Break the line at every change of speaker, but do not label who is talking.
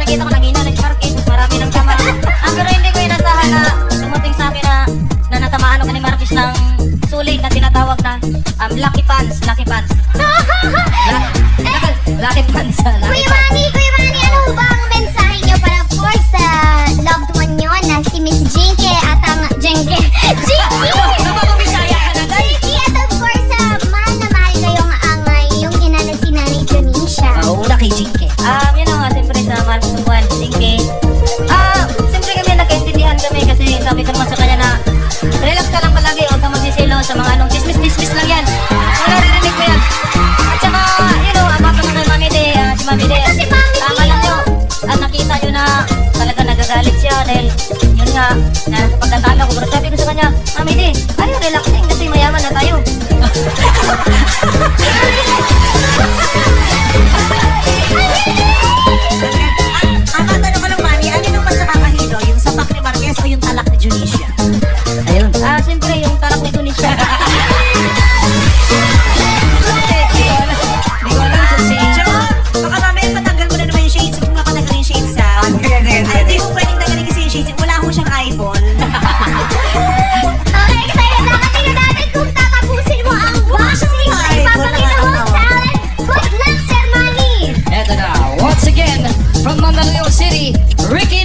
nakita ko nangina, nag-market, marami ng tama. Pero hindi ko inasahan na dumating sa akin na natamaan ako ni Marcus ng sulit na tinatawag na lucky pants, lucky pants. Lucky pants, lucky pants.
Kuya Manny, ano ba ang mensahe niyo para po sa loved one niyo na si Miss Jinky at ang Jinky?
Napapabisaya ka na, day.
Jinky at of course, mahal na mahal kayong ang yung ina na si Nanay Janisha.
Una kay Jinky. Yun ang siyempre sa Marcus Buwan, Jinky. Siyempre kami nagkaintindihan kami kasi sabi ko naman sa kanya na relax ka lang palagi, huwag ka magsisilo sa mga anong dismiss lang yan. Naririnig ko yan. At saka, abaka na kay Mami De, si Mami De.
Ito si Mami De,
alam nyo, at nakita nyo na talaga nagagalit siya dahil yun nga, na pagkatalo ko, pero sabi ko sa kanya, Mami De, ayaw relaxing kasi mayaman na tayo.
Ang tatanong ko lang, Mami, ano yung mas nakakahilo? Yung sapak ni Marquez o yung talak ni Junicia?
Ayun. Siyempre yung tarak ni Tunisia.
Baka mamaya patanggal mo na naman yung shades. Kung mapatanggal yung shades, ha? Hindi mo pwedeng tanggalin kasi yung shades. Wala mo siyang eyeball.
Okay, excited na kasi na natin kung tatapusin mo ang boxing sa ipapakita mong talent. Good luck, Sir Manny!
Eto na, once again, from Mandaluyong City, Ricky